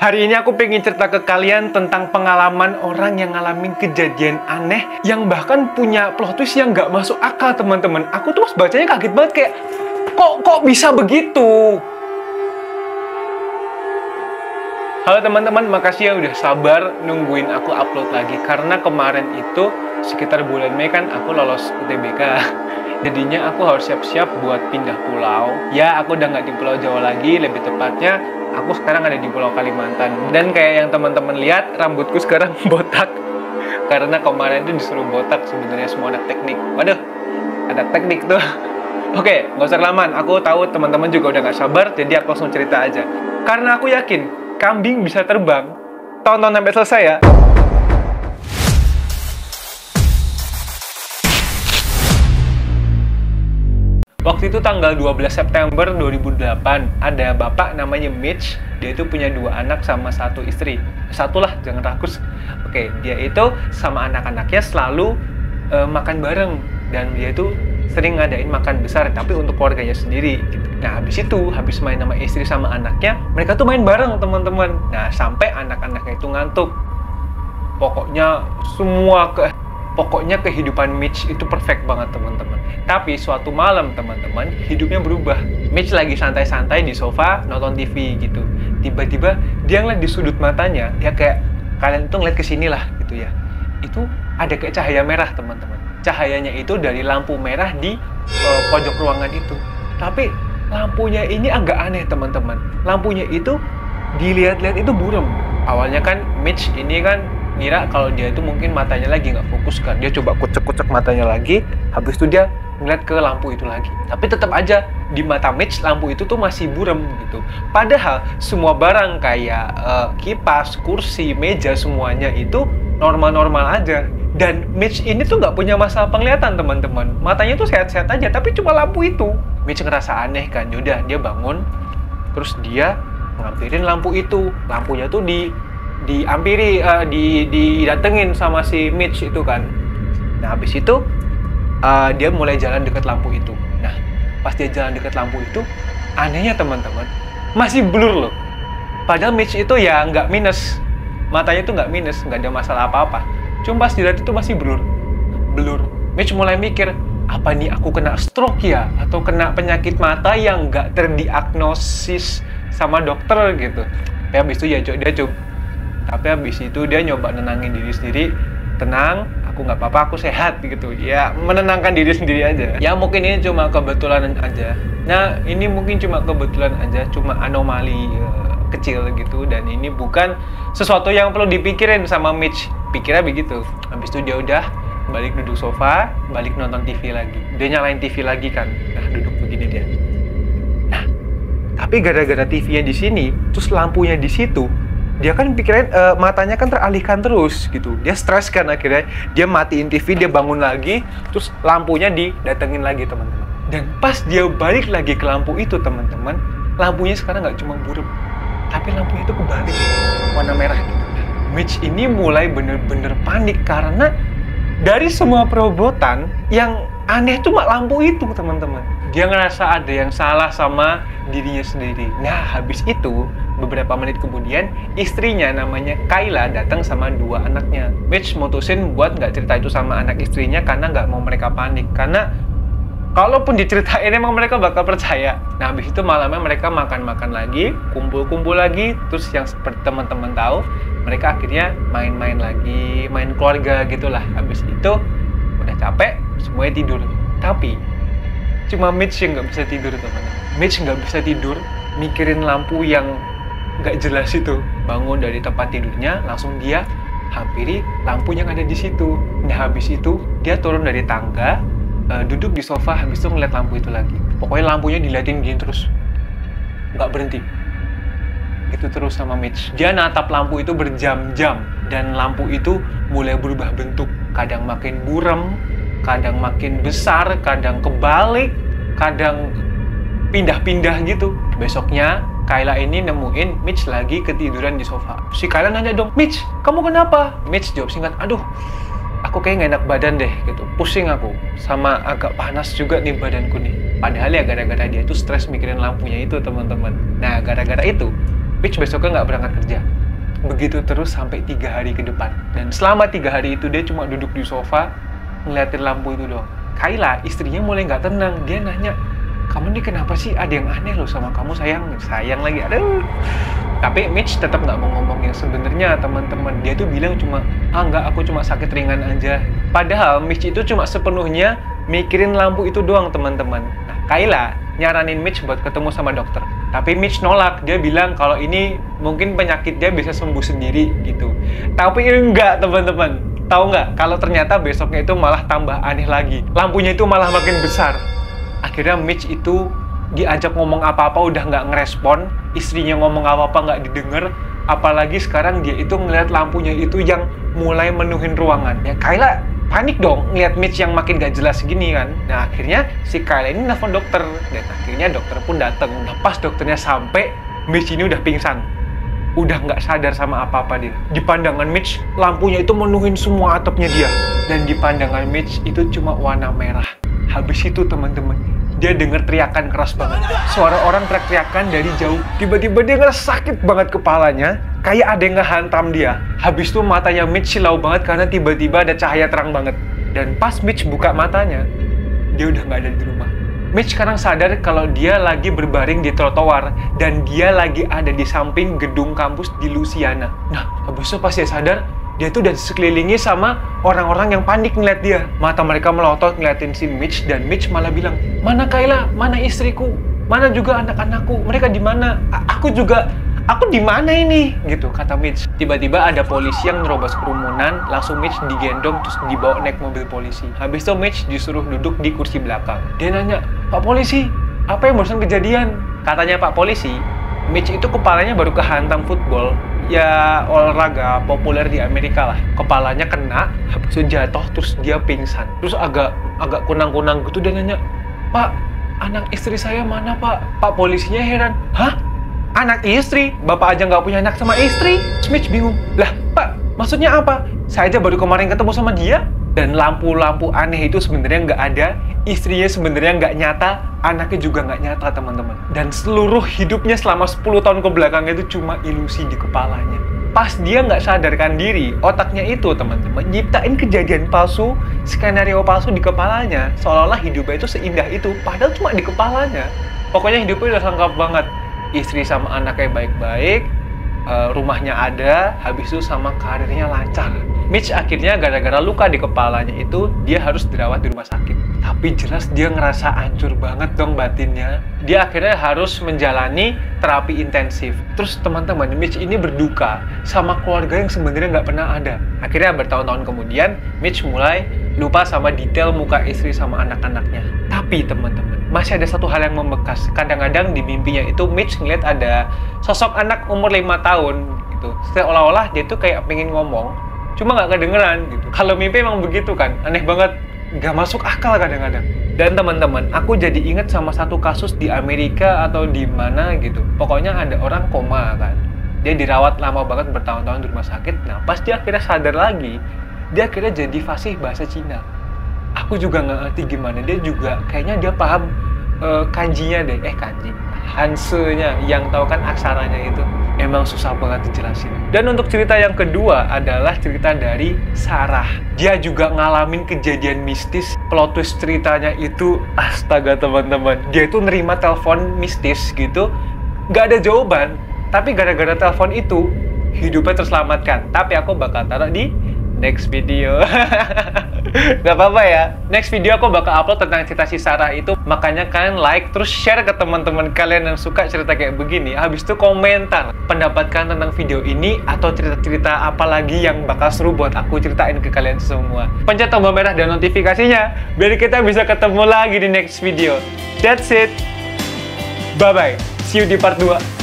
Hari ini aku pengen cerita ke kalian tentang pengalaman orang yang ngalamin kejadian aneh yang bahkan punya plot twist yang nggak masuk akal, teman-teman. Aku tuh pas bacanya kaget banget, kayak kok bisa begitu? Halo teman-teman, makasih ya udah sabar nungguin aku upload lagi. Karena kemarin itu sekitar bulan Mei kan aku lolos UTBK. Jadinya aku harus siap-siap buat pindah pulau. Ya, aku udah nggak di Pulau Jawa lagi, lebih tepatnya aku sekarang ada di Pulau Kalimantan. Dan kayak yang teman-teman lihat, rambutku sekarang botak. Karena kemarin itu disuruh botak sebenarnya semua anak teknik. Waduh, ada teknik tuh. Oke, nggak usah kelamaan. Aku tahu teman-teman juga udah nggak sabar, jadi aku langsung cerita aja. Karena aku yakin kambing bisa terbang. Tonton sampai selesai ya. Waktu itu tanggal 12 September 2008, ada bapak namanya Mitch. Dia itu punya 2 anak sama 1 istri. Satu lah, jangan rakus. Oke, dia itu sama anak-anaknya selalu makan bareng. Dan dia itu sering ngadain makan besar, tapi untuk keluarganya sendiri. Nah, habis main sama istri sama anaknya, mereka tuh main bareng, teman-teman. Nah, sampai anak-anaknya itu ngantuk. Pokoknya kehidupan Mitch itu perfect banget, teman-teman. Tapi suatu malam, teman-teman, hidupnya berubah. Mitch lagi santai-santai di sofa nonton TV gitu. Tiba-tiba dia ngeliat di sudut matanya, ya kayak kalian tuh ngeliat kesini lah gitu ya. Itu ada kayak cahaya merah, teman-teman. Cahayanya itu dari lampu merah di pojok ruangan itu. Tapi lampunya ini agak aneh, teman-teman. Lampunya itu dilihat-lihat itu buram. Awalnya kan Mitch ini kan ngira kalau dia itu mungkin matanya lagi nggak fokus kan. Dia coba kucek-kucek matanya lagi, habis itu dia ngeliat ke lampu itu lagi. Tapi tetap aja di mata Mitch lampu itu tuh masih buram gitu. Padahal semua barang kayak kipas, kursi, meja semuanya itu normal-normal aja. Dan Mitch ini tuh nggak punya masalah penglihatan, teman-teman. Matanya tuh sehat-sehat aja, tapi cuma lampu itu. Mitch ngerasa aneh kan. Yaudah, dia bangun, terus dia ngampirin lampu itu. Lampunya tuh didatengin sama si Mitch itu kan. Nah, habis itu dia mulai jalan deket lampu itu. Nah, pas dia jalan deket lampu itu, anehnya teman-teman, masih blur loh. Padahal Mitch itu ya nggak minus, matanya tuh nggak minus, nggak ada masalah apa-apa. Cuma pas dilihat itu masih blur. Mitch mulai mikir, apa nih aku kena stroke ya? Atau kena penyakit mata yang nggak terdiagnosis sama dokter gitu. Tapi habis itu dia nyoba nenangin diri sendiri. Tenang, aku nggak apa-apa, aku sehat gitu. Ya, menenangkan diri sendiri aja. Ya, mungkin ini cuma kebetulan aja. Nah, ini mungkin cuma kebetulan aja, cuma anomali kecil gitu. Dan ini bukan sesuatu yang perlu dipikirin sama Mitch. Pikirnya begitu. Habis itu dia udah balik duduk sofa, balik nonton TV lagi. Dia nyalain TV lagi kan. Nah, duduk begini dia. Nah, tapi gara-gara TV-nya di sini, terus lampunya di situ, dia kan pikirin matanya kan teralihkan terus gitu. Dia stres kan, akhirnya dia matiin TV, dia bangun lagi, terus lampunya didatengin lagi, teman-teman. Dan pas dia balik lagi ke lampu itu, teman-teman, lampunya sekarang nggak cuma buram, tapi lampunya itu kebalik, warna merah gitu. Mitch ini mulai bener-bener panik karena dari semua perobotan yang aneh cuma lampu itu, teman-teman. Dia ngerasa ada yang salah sama dirinya sendiri. Nah, habis itu beberapa menit kemudian, istrinya namanya Kayla datang sama 2 anaknya. Mitch mutusin buat nggak cerita itu sama anak istrinya karena nggak mau mereka panik. Karena kalaupun diceritain emang mereka bakal percaya. Nah, habis itu malamnya mereka makan-makan lagi, kumpul-kumpul lagi. Terus yang seperti teman-teman tahu, mereka akhirnya main-main lagi, main keluarga gitulah. Habis itu udah capek, semuanya tidur. Tapi cuma Mitch yang nggak bisa tidur, teman-teman. Mitch nggak bisa tidur mikirin lampu yang nggak jelas itu. Bangun dari tempat tidurnya, langsung dia hampiri lampu yang ada di situ. Nah, habis itu dia turun dari tangga, duduk di sofa, habis itu ngeliat lampu itu lagi. Pokoknya lampunya diliatin gini terus, nggak berhenti. Itu terus sama Mitch. Dia natap lampu itu berjam-jam, dan lampu itu mulai berubah bentuk. Kadang makin buram, kadang makin besar, kadang kebalik, kadang pindah-pindah gitu. Besoknya Kayla ini nemuin Mitch lagi ketiduran di sofa. Si Kayla nanya dong, "Mitch, kamu kenapa?" Mitch jawab singkat, "Aduh, aku kayak nggak enak badan deh gitu, pusing aku, sama agak panas juga nih badanku nih." Padahal ya gara-gara dia itu stres mikirin lampunya itu, teman-teman. Nah, gara-gara itu Mitch besoknya nggak berangkat kerja. Begitu terus sampai 3 hari ke depan. Dan selama 3 hari itu dia cuma duduk di sofa ngeliatin lampu itu doang. Kayla, istrinya mulai nggak tenang. Dia nanya, kamu nih kenapa sih? Ada yang aneh loh sama kamu, sayang. Sayang lagi, aduh. Tapi Mitch tetap nggak mau ngomong yang sebenarnya, teman-teman. Dia tuh bilang cuma, enggak, aku cuma sakit ringan aja. Padahal Mitch itu cuma sepenuhnya mikirin lampu itu doang, teman-teman. Nah, Kayla nyaranin Mitch buat ketemu sama dokter. Tapi Mitch nolak. Dia bilang kalau ini mungkin penyakit dia bisa sembuh sendiri gitu. Tapi enggak, teman-teman. Tahu nggak? Kalau ternyata besoknya itu malah tambah aneh lagi. Lampunya itu malah makin besar. Akhirnya Mitch itu diajak ngomong apa-apa udah nggak ngerespon. Istrinya ngomong apa-apa nggak didengar. Apalagi sekarang dia itu ngeliat lampunya itu yang mulai menuhin ruangan. Ya Kayla panik dong ngeliat Mitch yang makin gak jelas gini kan. Nah akhirnya si Kayla ini nelfon dokter. Dan akhirnya dokter pun datang. Nah pas dokternya sampai, Mitch ini udah pingsan. Udah nggak sadar sama apa-apa dia. Di pandangan Mitch, lampunya itu menuhin semua atapnya dia. Dan di pandangan Mitch itu cuma warna merah. Habis itu teman-teman, dia dengar teriakan keras banget. Suara orang teriak-teriakan dari jauh. Tiba-tiba dia ngerasa sakit banget kepalanya. Kayak ada yang ngehantam dia. Habis itu matanya Mitch silau banget karena tiba-tiba ada cahaya terang banget. Dan pas Mitch buka matanya, dia udah nggak ada di rumah. Mitch sekarang sadar kalau dia lagi berbaring di trotoar dan dia lagi ada di samping gedung kampus di Louisiana. Nah, habis itu pas dia sadar, dia tuh udah sekelilingi sama orang-orang yang panik ngeliat dia. Mata mereka melotot ngeliatin si Mitch dan Mitch malah bilang, "Mana Kayla? Mana istriku? Mana juga anak-anakku? Mereka di mana? Aku di mana ini?" gitu kata Mitch. Tiba-tiba ada polisi yang nerobos kerumunan, langsung Mitch digendong terus dibawa naik mobil polisi. Habis itu Mitch disuruh duduk di kursi belakang. Dia nanya, "Pak polisi, apa yang barusan kejadian?" Katanya Pak polisi, Mitch itu kepalanya baru kehantam football. Ya olahraga populer di Amerika lah. Kepalanya kena, habis itu jatuh terus dia pingsan. Terus agak kunang-kunang gitu. Dia nanya, "Pak, anak istri saya mana Pak?" Pak polisinya heran, "Hah? Anak istri? Bapak aja nggak punya anak sama istri?" Mitch bingung. "Lah Pak, maksudnya apa? Saya aja baru kemarin ketemu sama dia." Dan lampu-lampu aneh itu sebenarnya nggak ada, istrinya sebenarnya nggak nyata, anaknya juga nggak nyata, teman-teman. Dan seluruh hidupnya selama 10 tahun kebelakang itu cuma ilusi di kepalanya. Pas dia nggak sadarkan diri, otaknya itu, teman-teman, nyiptain kejadian palsu, skenario palsu di kepalanya, seolah-olah hidupnya itu seindah itu, padahal cuma di kepalanya. Pokoknya hidupnya udah lengkap banget. Istri sama anaknya baik-baik, rumahnya ada, habis itu sama karirnya lancar. Mitch akhirnya gara-gara luka di kepalanya itu, dia harus dirawat di rumah sakit. Tapi jelas dia ngerasa hancur banget dong batinnya. Dia akhirnya harus menjalani terapi intensif. Terus teman-teman, Mitch ini berduka sama keluarga yang sebenarnya nggak pernah ada. Akhirnya bertahun-tahun kemudian, Mitch mulai lupa sama detail muka istri sama anak-anaknya. Tapi teman-teman, masih ada satu hal yang membekas. Kadang-kadang di mimpinya itu Mitch ngeliat ada sosok anak umur 5 tahun gitu. Seolah-olah dia tuh kayak pengen ngomong, cuma nggak kedengeran gitu. Kalau mimpi emang begitu kan, aneh banget, nggak masuk akal kadang-kadang. Dan teman-teman, aku jadi inget sama satu kasus di Amerika atau di mana gitu. Pokoknya ada orang koma kan, dia dirawat lama banget bertahun-tahun di rumah sakit. Nah pas dia akhirnya sadar lagi, dia akhirnya jadi fasih bahasa Cina. Aku juga nggak ngerti gimana, dia juga kayaknya dia paham kanjinya deh, kanji, Hanse-nya, yang tahu kan aksaranya itu. Emang susah banget dijelasin. Dan untuk cerita yang kedua adalah cerita dari Sarah. Dia juga ngalamin kejadian mistis. Plot twist ceritanya itu, astaga teman-teman, dia itu nerima telepon mistis gitu, nggak ada jawaban, tapi gara-gara telepon itu hidupnya terselamatkan. Tapi aku bakal taruh di next video. Gak apa-apa ya. Next video aku bakal upload tentang cerita si Sarah itu. Makanya kalian like, terus share ke teman-teman kalian yang suka cerita kayak begini. Habis itu komentar pendapat kalian tentang video ini, atau cerita-cerita apa lagi yang bakal seru buat aku ceritain ke kalian semua. Pencet tombol merah dan notifikasinya biar kita bisa ketemu lagi di next video. That's it. Bye-bye. See you di part 2.